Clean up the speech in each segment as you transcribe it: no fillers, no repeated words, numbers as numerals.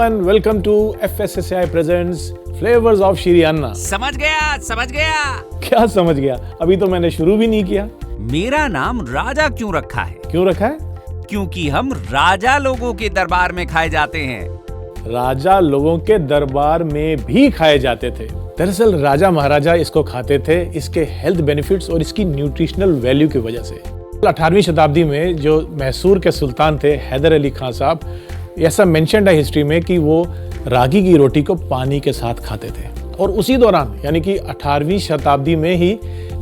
everyone, welcome to FSSAI presents Flavors of Shri अन्ना। समझ गया। क्या समझ गया? अभी तो मैंने शुरू भी नहीं किया। मेरा नाम राजा क्यों रखा है? क्यों रखा है? क्योंकि हम राजा लोगों के दरबार में खाए जाते हैं। राजा लोगों के दरबार में भी खाए जाते थे। दरअसल राजा महाराजा इसको खाते थे इसके हेल्थ बेनिफिट्स और इसकी न्यूट्रिशनल वैल्यू की वजह से। 18वीं शताब्दी में जो मैसूर के सुल्तान थे हैदर अली खान साहब, ऐसा मेंशन्ड है हिस्ट्री में कि वो रागी की रोटी को पानी के साथ खाते थे। और उसी दौरान यानी कि 18वीं शताब्दी में ही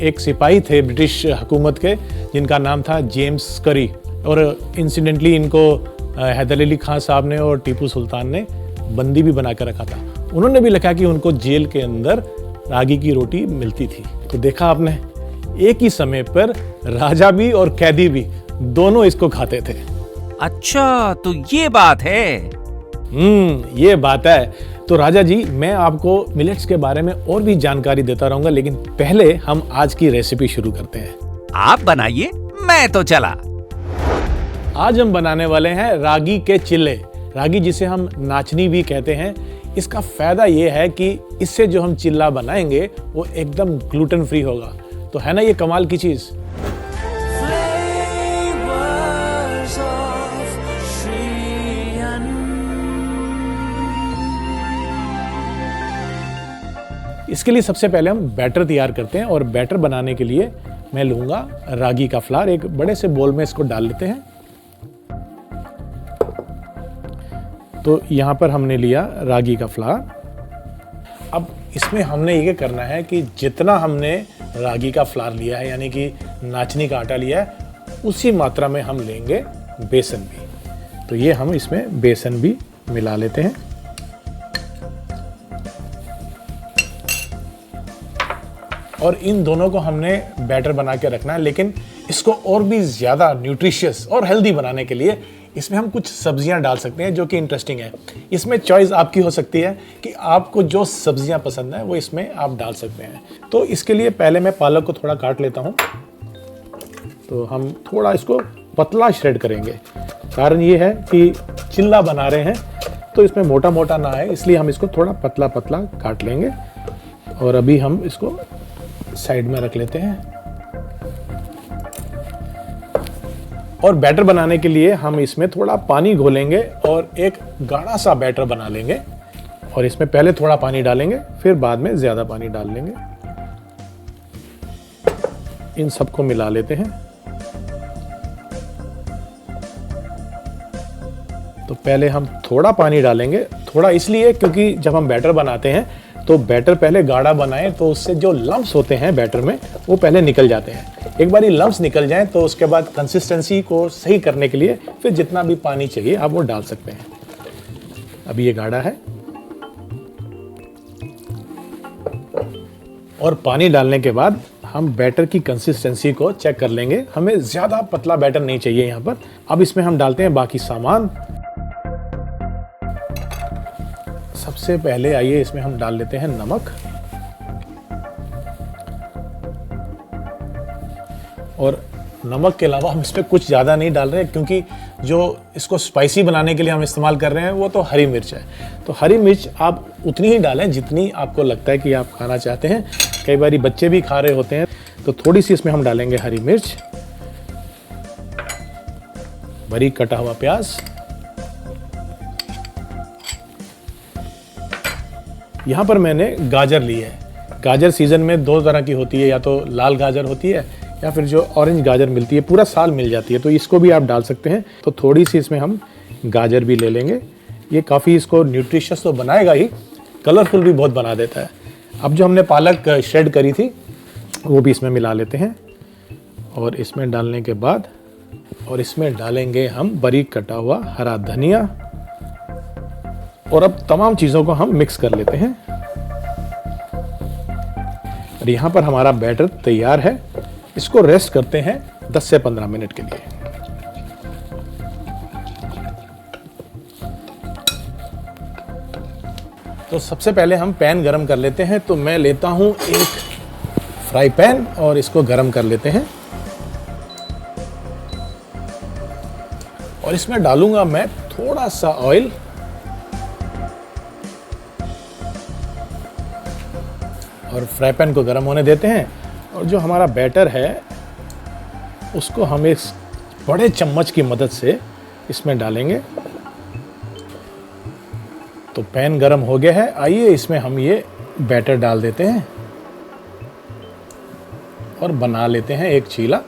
एक सिपाही थे ब्रिटिश हुकूमत के जिनका नाम था जेम्स करी, और इंसिडेंटली इनको हैदर अली खान साहब ने और टीपू सुल्तान ने बंदी भी बना कर रखा था। उन्होंने भी लिखा कि उनको जेल के अंदर रागी की रोटी मिलती थी। तो देखा आपने, एक ही समय पर राजा भी और कैदी भी दोनों इसको खाते थे। अच्छा, तो ये बात है। ये बात है। तो राजा जी, मैं आपको मिलेट्स के बारे में और भी जानकारी देता रहूंगा, लेकिन पहले हम आज की रेसिपी शुरू करते हैं। आप बनाइए, मैं तो चला। आज हम बनाने वाले हैं रागी के चिल्ले। रागी जिसे हम नाचनी भी कहते हैं। इसका फायदा ये है कि इससे जो हम चिल्ला बनाएंगे वो एकदम ग्लूटेन फ्री होगा। तो है ना ये कमाल की चीज। इसके लिए सबसे पहले हम बैटर तैयार करते हैं, और बैटर बनाने के लिए मैं लूंगा रागी का फ्लावर। एक बड़े से बोल में इसको डाल लेते हैं। तो यहाँ पर हमने लिया रागी का फ्लावर। अब इसमें हमने ये करना है कि जितना हमने रागी का फ्लावर लिया है, यानी कि नाचनी का आटा लिया है, उसी मात्रा में हम लेंगे बेसन भी। तो ये हम इसमें बेसन भी मिला लेते हैं। और इन दोनों को हमने बैटर बना के रखना है, लेकिन इसको और भी ज़्यादा न्यूट्रिशियस और हेल्दी बनाने के लिए इसमें हम कुछ सब्जियां डाल सकते हैं जो कि इंटरेस्टिंग है। इसमें चॉइस आपकी हो सकती है कि आपको जो सब्जियां पसंद है वो इसमें आप डाल सकते हैं। तो इसके लिए पहले मैं पालक को थोड़ा काट लेता हूं। तो हम थोड़ा इसको पतला श्रेड करेंगे। कारण ये है कि चिल्ला बना रहे हैं तो इसमें मोटा मोटा ना है, इसलिए हम इसको थोड़ा पतला पतला काट लेंगे। और अभी हम इसको साइड में रख लेते हैं। और बैटर बनाने के लिए हम इसमें थोड़ा पानी घोलेंगे और एक गाढ़ा सा बैटर बना लेंगे। और इसमें पहले थोड़ा पानी डालेंगे, फिर बाद में ज्यादा पानी डाल लेंगे। इन सबको मिला लेते हैं। तो पहले हम थोड़ा पानी डालेंगे, थोड़ा इसलिए क्योंकि जब हम बैटर बनाते हैं तो बैटर पहले गाढ़ा बनाएं तो उससे जो लम्प्स होते हैं बैटर में वो पहले निकल जाते हैं। एक बार ये लम्प्स निकल जाएं तो उसके बाद कंसिस्टेंसी को सही करने के लिए फिर जितना भी पानी चाहिए आप वो डाल सकते हैं। अभी ये गाढ़ा है। और पानी डालने के बाद हम बैटर की कंसिस्टेंसी को चेक कर लेंगे। हमें ज़्यादा पतला बैटर नहीं चाहिए यहाँ पर। अब इसमें हम डालते हैं बाकी सामान। सबसे पहले आइए इसमें हम डाल लेते हैं नमक। और नमक के अलावा हम इसमें कुछ ज़्यादा नहीं डाल रहे, क्योंकि जो इसको स्पाइसी बनाने के लिए हम इस्तेमाल कर रहे हैं वो तो हरी मिर्च है। तो हरी मिर्च आप उतनी ही डालें जितनी आपको लगता है कि आप खाना चाहते हैं। कई बार बच्चे भी खा रहे होते हैं, तो थोड़ी सी इसमें हम डालेंगे हरी मिर्च, बारीक कटा हुआ प्याज। यहाँ पर मैंने गाजर ली है। गाजर सीजन में दो तरह की होती है, या तो लाल गाजर होती है या फिर जो ऑरेंज गाजर मिलती है, पूरा साल मिल जाती है, तो इसको भी आप डाल सकते हैं। तो थोड़ी सी इसमें हम गाजर भी ले लेंगे। ये काफ़ी इसको न्यूट्रिशियस तो बनाएगा ही, कलरफुल भी बहुत बना देता है। अब जो हमने पालक श्रेड करी थी वो भी इसमें मिला लेते हैं। और इसमें डालने के बाद और इसमें डालेंगे हम बारीक कटा हुआ हरा धनिया। और अब तमाम चीज़ों को हम मिक्स कर लेते हैं। और यहाँ पर हमारा बैटर तैयार है। इसको रेस्ट करते हैं 10 से 15 मिनट के लिए। तो सबसे पहले हम पैन गरम कर लेते हैं। तो मैं लेता हूं एक फ्राई पैन और इसको गरम कर लेते हैं। और इसमें डालूंगा मैं थोड़ा सा ऑयल। और फ्राई पैन को गर्म होने देते हैं और जो हमारा बैटर है उसको हम एक बड़े चम्मच की मदद से इसमें डालेंगे। तो पैन गर्म हो गया है, आइए इसमें हम ये बैटर डाल देते हैं और बना लेते हैं एक चीला।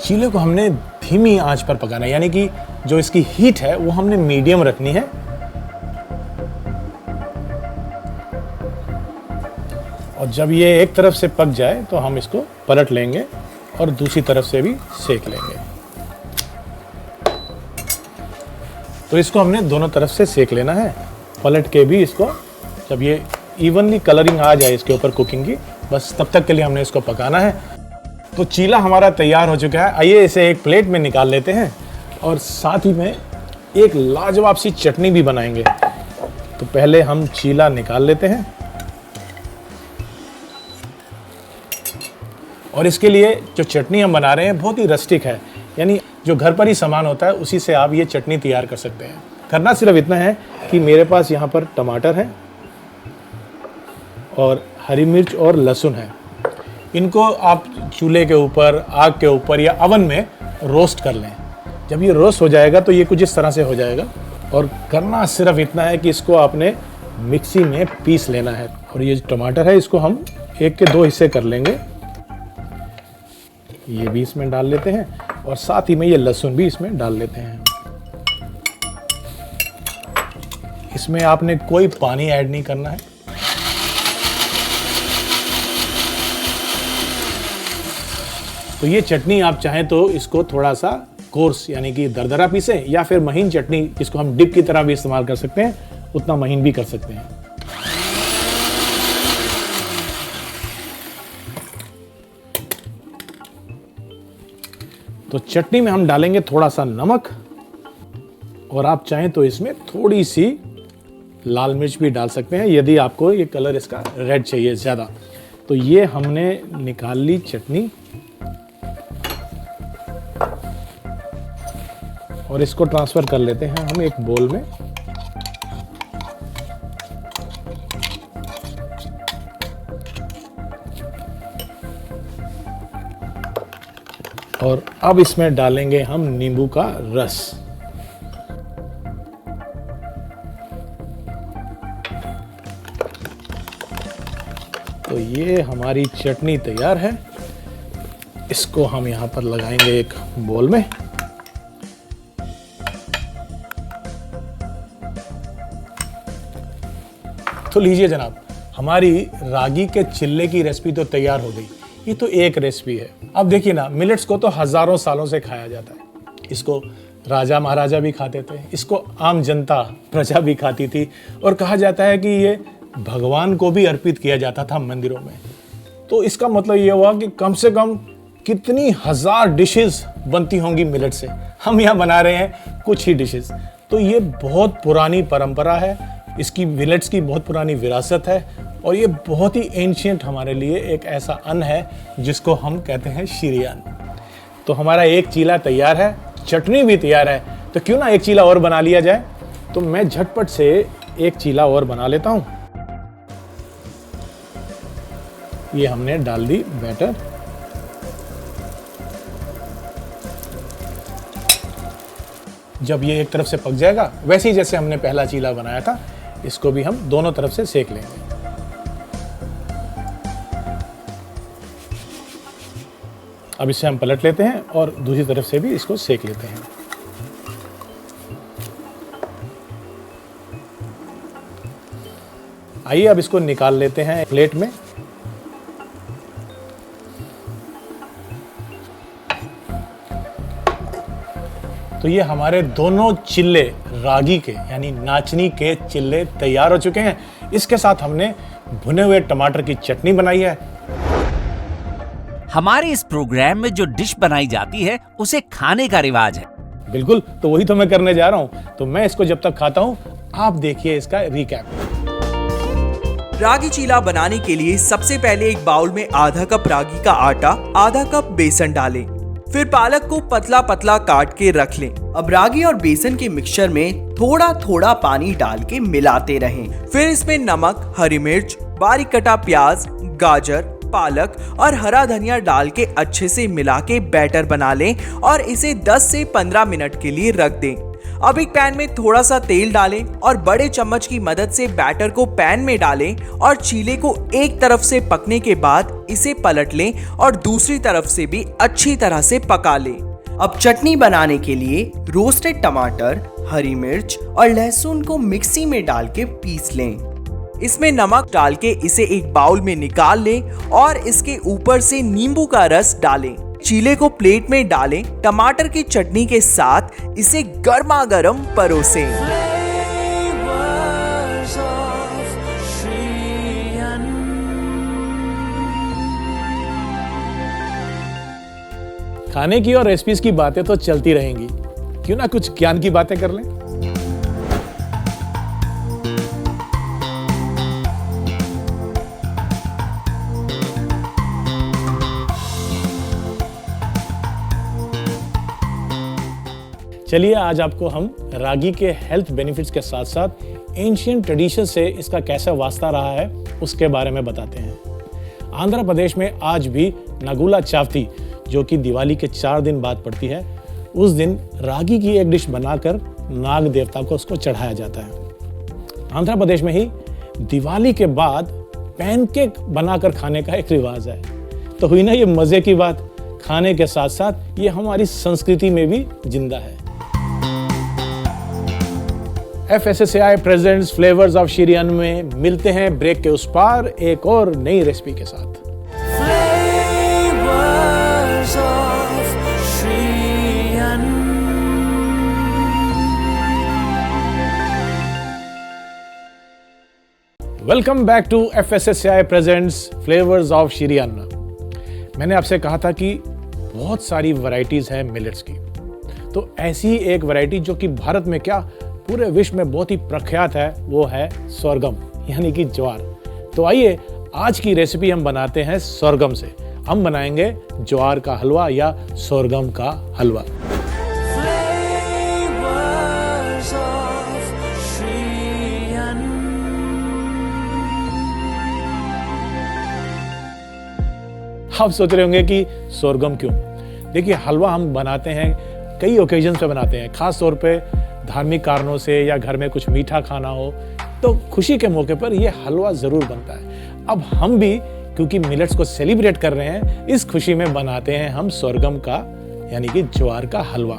चीले को हमने धीमी आंच पर पकाना है, यानी कि जो इसकी हीट है वो हमने मीडियम रखनी है। और जब ये एक तरफ से पक जाए तो हम इसको पलट लेंगे और दूसरी तरफ से भी सेक लेंगे। तो इसको हमने दोनों तरफ से सेक लेना है, पलट के भी इसको। जब ये इवनली कलरिंग आ जाए इसके ऊपर कुकिंग की, बस तब तक के लिए हमने इसको पकाना है। तो चीला हमारा तैयार हो चुका है, आइए इसे एक प्लेट में निकाल लेते हैं और साथ ही में एक लाजवाब सी चटनी भी बनाएंगे। तो पहले हम चीला निकाल लेते हैं और इसके लिए जो चटनी हम बना रहे हैं बहुत ही रस्टिक है, यानी जो घर पर ही सामान होता है उसी से आप ये चटनी तैयार कर सकते हैं। करना सिर्फ इतना है कि मेरे पास यहाँ पर टमाटर है और हरी मिर्च और लहसुन है। इनको आप चूल्हे के ऊपर, आग के ऊपर या अवन में रोस्ट कर लें। जब ये रोस्ट हो जाएगा तो ये कुछ इस तरह से हो जाएगा और करना सिर्फ इतना है कि इसको आपने मिक्सी में पीस लेना है। और ये टमाटर है इसको हम 1 के 2 हिस्से कर लेंगे, ये भी इसमें डाल लेते हैं और साथ ही में ये लहसुन भी इसमें डाल लेते हैं। इसमें आपने कोई पानी ऐड नहीं करना है। तो ये चटनी आप चाहें तो इसको थोड़ा सा कोर्स यानी कि दरदरा पीसें, या फिर महीन चटनी जिसको हम डिप की तरह भी इस्तेमाल कर सकते हैं, उतना महीन भी कर सकते हैं। तो चटनी में हम डालेंगे थोड़ा सा नमक और आप चाहें तो इसमें थोड़ी सी लाल मिर्च भी डाल सकते हैं यदि आपको ये कलर इसका रेड चाहिए ज़्यादा। तो ये हमने निकाल ली चटनी और इसको ट्रांसफ़र कर लेते हैं हम एक बोल में। और अब इसमें डालेंगे हम नींबू का रस। तो ये हमारी चटनी तैयार है, इसको हम यहाँ पर लगाएंगे एक बोल में। तो लीजिए जनाब, हमारी रागी के चिल्ले की रेसिपी तो तैयार हो गई। ये तो एक रेसिपी है। अब देखिए ना, मिलेट्स को तो हजारों सालों से खाया जाता है। इसको राजा महाराजा भी खाते थे, इसको आम जनता प्रजा भी खाती थी और कहा जाता है कि ये भगवान को भी अर्पित किया जाता था मंदिरों में। तो इसका मतलब ये हुआ कि कम से कम कितनी हजार डिशेस बनती होंगी मिलेट से। हम यहाँ बना रहे हैं कुछ ही डिशेस। तो ये बहुत पुरानी परंपरा है, इसकी मिलेट्स की बहुत पुरानी विरासत है और ये बहुत ही एंशिएंट हमारे लिए एक ऐसा अन्न है जिसको हम कहते हैं शीरी अन्न। तो हमारा एक चीला तैयार है, चटनी भी तैयार है, तो क्यों ना एक चीला और बना लिया जाए। तो मैं झटपट से एक चीला और बना लेता हूँ। ये हमने डाल दी बैटर। जब ये एक तरफ से पक जाएगा, वैसे ही जैसे हमने पहला चीला बनाया था, इसको भी हम दोनों तरफ से सेक लेंगे। अब इसे हम पलट लेते हैं और दूसरी तरफ से भी इसको सेक लेते हैं। आइए अब इसको निकाल लेते हैं प्लेट में। तो ये हमारे दोनों चिल्ले रागी के यानी नाचनी के चिल्ले तैयार हो चुके हैं। इसके साथ हमने भुने हुए टमाटर की चटनी बनाई है। हमारे इस प्रोग्राम में जो डिश बनाई जाती है उसे खाने का रिवाज है। बिल्कुल, तो वही तो मैं करने जा रहा हूँ। तो मैं इसको जब तक खाता हूँ, आप देखिए इसका रिकैप। रागी चीला बनाने के लिए सबसे पहले एक बाउल में आधा कप रागी का आटा, आधा कप बेसन डालें। फिर पालक को पतला पतला काट के रख लें। अब रागी और बेसन के मिक्सचर में थोड़ा थोड़ा पानी डाल के मिलाते रहें। फिर इसमें नमक, हरी मिर्च, बारीक कटा प्याज, गाजर, पालक और हरा धनिया डाल के अच्छे से मिला के बैटर बना लें और इसे 10 से 15 मिनट के लिए रख दें। अब एक पैन में थोड़ा सा तेल डालें और बड़े चम्मच की मदद से बैटर को पैन में डालें और चीले को एक तरफ से पकने के बाद इसे पलट लें और दूसरी तरफ से भी अच्छी तरह से पका लें। अब चटनी बनाने के लिए रोस्टेड टमाटर, हरी मिर्च और लहसुन को मिक्सी में डाल के पीस लें। इसमें नमक डाल के इसे एक बाउल में निकाल लें और इसके ऊपर से नींबू का रस डालें। चीले को प्लेट में डालें। टमाटर की चटनी के साथ इसे गर्मा गर्म परोसें। खाने की और रेसिपीज की बातें तो चलती रहेंगी, क्यों ना कुछ ज्ञान की बातें कर लें। चलिए आज आपको हम रागी के हेल्थ बेनिफिट्स के साथ साथ एंशिएंट ट्रेडिशन से इसका कैसा वास्ता रहा है उसके बारे में बताते हैं। आंध्र प्रदेश में आज भी नगुला चावती, जो कि दिवाली के 4 दिन बाद पड़ती है, उस दिन रागी की एक डिश बनाकर नाग देवता को उसको चढ़ाया जाता है। आंध्र प्रदेश में ही दिवाली के बाद पैनकेक बनाकर खाने का एक रिवाज है। तो हुई ना ये मजे की बात, खाने के साथ साथ ये हमारी संस्कृति में भी जिंदा है। FSSAI presents flavours of Shree अन्न में मिलते हैं ब्रेक के उस पार एक और नई रेसिपी के साथ। Welcome back to FSSAI presents flavours of Shree Anna. मैंने आपसे कहा था कि बहुत सारी वैरायटीज हैं मिलेट्स की, तो ऐसी एक वैरायटी जो कि भारत में क्या पूरे विश्व में बहुत ही प्रख्यात है, वो है सोरगम यानी कि ज्वार। तो आइए आज की रेसिपी हम बनाते हैं सोरगम से। हम बनाएंगे ज्वार का हलवा या सोरगम का हलवा। आप सोच रहे होंगे कि सोरगम क्यों? देखिए, हलवा हम बनाते हैं कई ओकेजन पे बनाते हैं, खास तौर पे धार्मिक कारणों से या घर में कुछ मीठा खाना हो तो खुशी के मौके पर यह हलवा जरूर बनता है। अब हम भी क्योंकि मिलेट्स को सेलिब्रेट कर रहे हैं, इस खुशी में बनाते हैं हम सोरगम का यानी कि ज्वार का हलवा।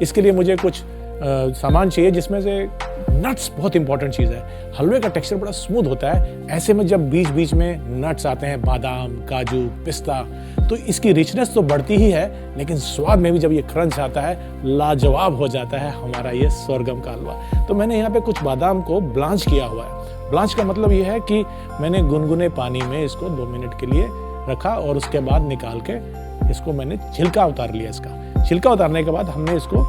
इसके लिए मुझे कुछ सामान चाहिए, जिसमें से नट्स बहुत इंपॉर्टेंट चीज़ है। हलवे का टेक्सचर बड़ा स्मूथ होता है, ऐसे में जब बीच बीच में नट्स आते हैं, बादाम, काजू, पिस्ता, तो इसकी रिचनेस तो बढ़ती ही है, लेकिन स्वाद में भी जब ये क्रंच आता है, लाजवाब हो जाता है हमारा ये सोरगम का हलवा। तो मैंने यहाँ पे कुछ बादाम को ब्लांच किया हुआ है। ब्लांच का मतलब ये है कि मैंने गुनगुने पानी में इसको 2 मिनट के लिए रखा और उसके बाद निकाल के इसको मैंने छिलका उतार लिया। इसका छिलका उतारने के बाद हमने इसको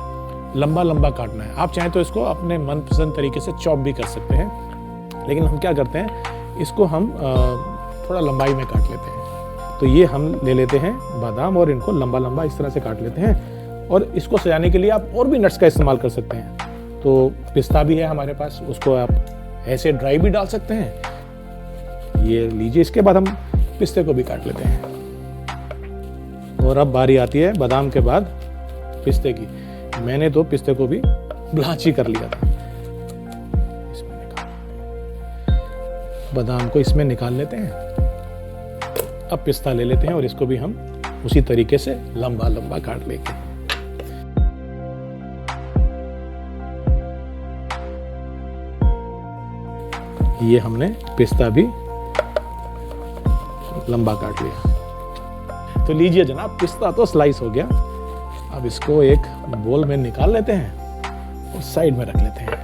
लंबा लंबा काटना है। आप चाहें तो इसको अपने मनपसंद तरीके से चॉप भी कर सकते हैं, लेकिन हम क्या करते हैं, इसको हम थोड़ा लंबाई में काट लेते हैं। तो ये हम ले लेते हैं बादाम और इनको लंबा लंबा इस तरह से काट लेते हैं। और इसको सजाने के लिए आप और भी नट्स का इस्तेमाल कर सकते हैं। तो पिस्ता भी है हमारे पास, उसको आप ऐसे ड्राई भी डाल सकते हैं। ये लीजिए, इसके बाद हम पिस्ते को भी काट लेते हैं। और अब बारी आती है बादाम के बाद पिस्ते की। मैंने तो पिस्ते को भी ब्लांच ही कर लिया था। इसमें बादाम को इसमें निकाल लेते हैं। अब पिस्ता ले लेते हैं और इसको भी हम उसी तरीके से लंबा लंबा काट लेंगे। ये हमने पिस्ता भी लंबा काट लिया। तो लीजिए जनाब, पिस्ता तो स्लाइस हो गया। अब इसको एक बोल में निकाल लेते हैं और साइड में रख लेते हैं।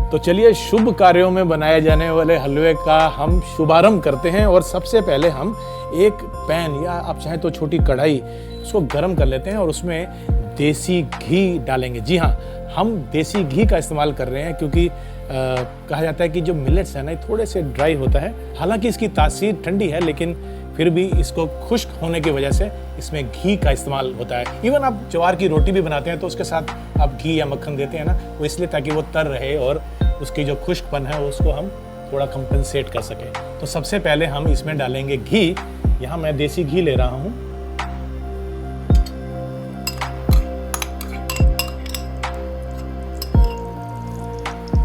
तो चलिए शुभ कार्यों में बनाए जाने वाले हलवे का हम शुभारंभ करते हैं। और सबसे पहले हम एक पैन या आप चाहें तो छोटी कढ़ाई, उसको गर्म कर लेते हैं और उसमें देसी घी डालेंगे। जी हाँ, हम देसी घी का इस्तेमाल कर रहे हैं क्योंकि कहा जाता है कि जो मिलेट्स है ना, ये थोड़े से ड्राई होता है। हालांकि इसकी तासीर ठंडी है, लेकिन फिर भी इसको खुश्क होने की वजह से इसमें घी का इस्तेमाल होता है। इवन आप ज्वार की रोटी भी बनाते हैं तो उसके साथ आप घी या मक्खन देते हैं ना, वो इसलिए ताकि वो तर रहे और उसकी जो खुश्कपन है उसको हम थोड़ा कंपनसेट कर सकें। तो सबसे पहले हम इसमें डालेंगे घी। यहाँ मैं देसी घी ले रहा हूँ।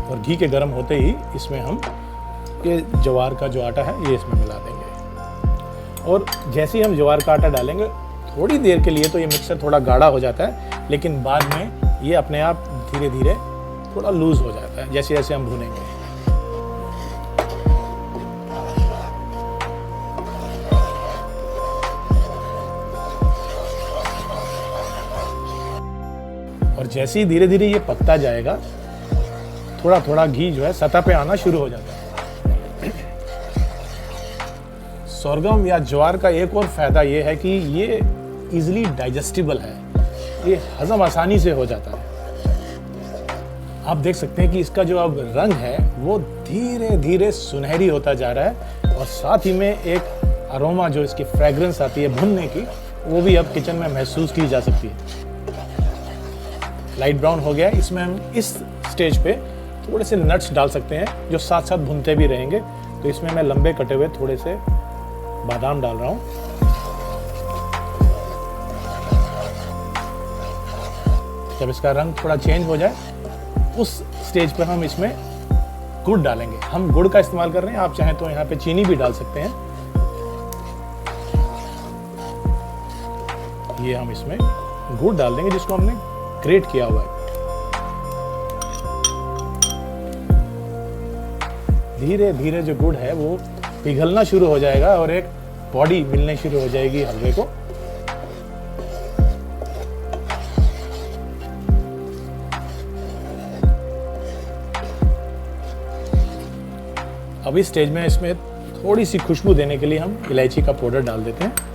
और घी के गर्म होते ही इसमें हम ये ज्वार का जो आटा है ये इसमें मिला देंगे। और जैसे ही हम ज्वार का आटा डालेंगे, थोड़ी देर के लिए तो ये मिक्सर थोड़ा गाढ़ा हो जाता है, लेकिन बाद में ये अपने आप धीरे धीरे थोड़ा लूज हो जाता है जैसे जैसे हम भूनेंगे। और जैसे ही धीरे धीरे ये पकता जाएगा, थोड़ा थोड़ा घी जो है सतह पे आना शुरू हो जाता है। सोरगम या ज्वार का एक और फायदा ये है कि ये इजीली डाइजेस्टिबल है, ये हजम आसानी से हो जाता है। आप देख सकते हैं कि इसका जो अब रंग है वो धीरे धीरे सुनहरी होता जा रहा है, और साथ ही में एक अरोमा जो इसकी फ्रेग्रेंस आती है भुनने की, वो भी अब किचन में महसूस की जा सकती है। लाइट ब्राउन हो गया। इसमें हम इस स्टेज पे थोड़े से नट्स डाल सकते हैं जो साथ साथ भुनते भी रहेंगे। तो इसमें मैं लंबे कटे हुए थोड़े से बादाम डाल रहा हूँ। जब इसका रंग थोड़ा चेंज हो जाए, उस स्टेज पर हम इसमें गुड़ डालेंगे। हम गुड़ का इस्तेमाल कर रहे हैं, आप चाहें तो यहाँ पे चीनी भी डाल सकते हैं। ये हम इसमें गुड़ डाल देंगे जिसको हमने ग्रेट किया हुआ है। धीरे धीरे जो गुड़ है वो पिघलना शुरू हो जाएगा और एक बॉडी मिलने शुरू हो जाएगी हलवे को। अब इस स्टेज में इसमें थोड़ी सी खुशबू देने के लिए हम इलायची का पाउडर डाल देते हैं।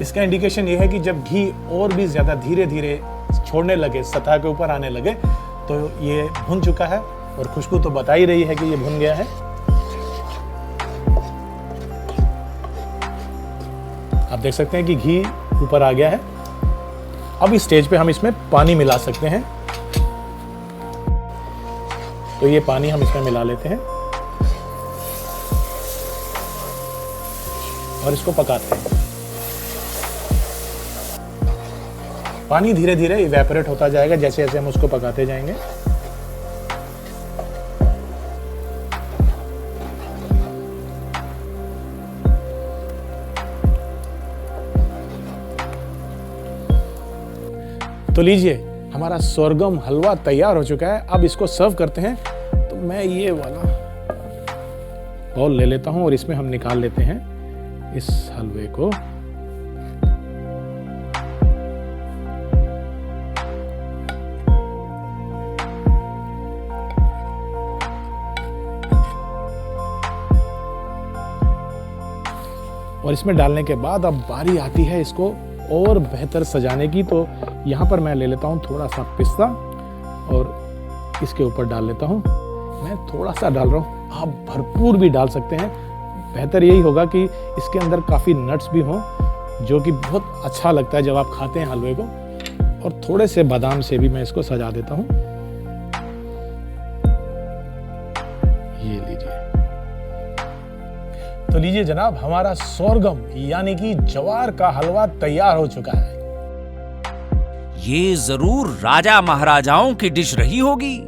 इसका इंडिकेशन ये है कि जब घी और भी ज्यादा धीरे धीरे छोड़ने लगे, सतह के ऊपर आने लगे, तो ये भुन चुका है। और खुशबू तो बता ही रही है कि ये भुन गया है। आप देख सकते हैं कि घी ऊपर आ गया है। अब इस स्टेज पे हम इसमें पानी मिला सकते हैं। तो ये पानी हम इसमें मिला लेते हैं और इसको पकाते हैं। पानी धीरे धीरे इवेपोरेट होता जाएगा जैसे जैसे हम उसको पकाते जाएंगे। तो लीजिए, हमारा सोरगम हलवा तैयार हो चुका है। अब इसको सर्व करते हैं। तो मैं ये वाला बाउल ले लेता हूं और इसमें हम निकाल लेते हैं इस हलवे को। और इसमें डालने के बाद अब बारी आती है इसको और बेहतर सजाने की। तो यहाँ पर मैं ले लेता हूँ थोड़ा सा पिस्ता और इसके ऊपर डाल लेता हूँ। मैं थोड़ा सा डाल रहा हूँ, आप भरपूर भी डाल सकते हैं। बेहतर यही होगा कि इसके अंदर काफ़ी नट्स भी हों, जो कि बहुत अच्छा लगता है जब आप खाते हैं हलवे को। और थोड़े से बादाम से भी मैं इसको सजा देता हूँ। ये लीजिए। तो लीजिए जनाब, हमारा सोरगम यानी कि ज्वार का हलवा तैयार हो चुका है। ये जरूर राजा महाराजाओं की डिश रही होगी।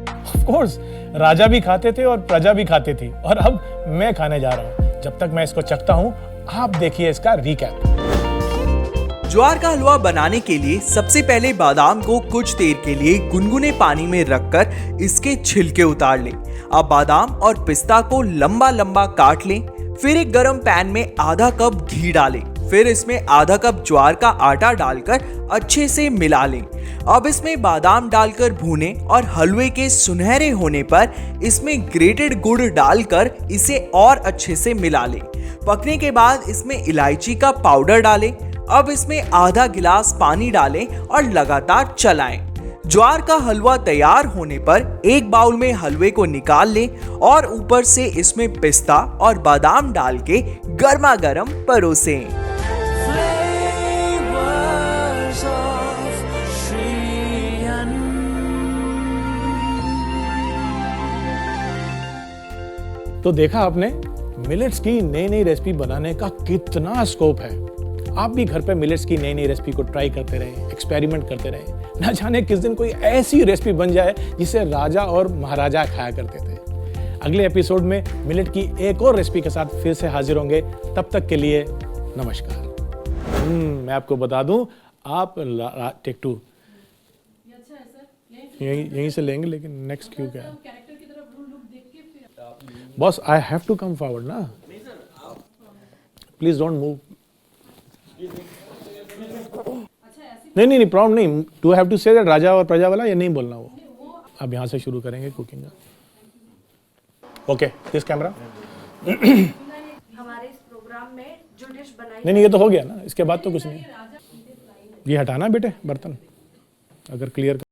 ऑफ कोर्स, राजा भी खाते थे और प्रजा भी खाती थी, और अब मैं खाने जा रहा हूँ। जब तक मैं इसको चखता हूँ, आप देखिए इसका रिकैप। ज्वार का हलवा बनाने के लिए सबसे पहले बादाम को कुछ देर के लिए गुनगुने पानी में रखकर इसके छिलके उतार लें। अब बादाम और पिस्ता को लंबा लंबा काट लें। फिर एक गरम पैन में आधा कप घी डालें फिर इसमें आधा कप ज्वार का आटा डालकर अच्छे से मिला लें। अब इसमें बादाम डालकर भूनें और हलवे के सुनहरे होने पर इसमें ग्रेटेड गुड़ डालकर इसे और अच्छे से मिला लें। पकने के बाद इसमें इलायची का पाउडर डालें। अब इसमें आधा गिलास पानी डालें और लगातार चलाएं। ज्वार का हलवा तैयार होने पर एक बाउल में हलवे को निकाल लें और ऊपर से इसमें पिस्ता और बादाम डाल के गर्मा गर्म परोसें। तो देखा आपने मिलेट्स की नई नई रेसिपी बनाने का कितना स्कोप है। आप भी घर पे मिलेट्स की नई नई रेसिपी को ट्राई करते रहें, एक्सपेरिमेंट करते रहें। न जाने किस दिन कोई ऐसी रेसिपी बन जाए जिसे राजा और महाराजा खाया करते थे। अगले एपिसोड में मिलेट की एक और रेसिपी के साथ फिर से हाजिर होंगे। तब तक के लिए नमस्कार। मैं आपको बता दूं, आप टेक 2 यहीं से लेंगे, लेकिन नेक्स्ट क्यों क्या है boss? I have to come forward ना, प्लीज डोंट मूव। नहीं प्रॉब्लम नहीं। Do have to say that राजा और प्रजा वाला, या नहीं बोलना वो? अब यहाँ से शुरू करेंगे कुकिंग का। Okay, this camera. हमारे इस प्रोग्राम में जो डिश बनाई नहीं ये तो हो गया ना, इसके बाद तो कुछ नहीं। ये हटाना बेटे बर्तन, अगर क्लियर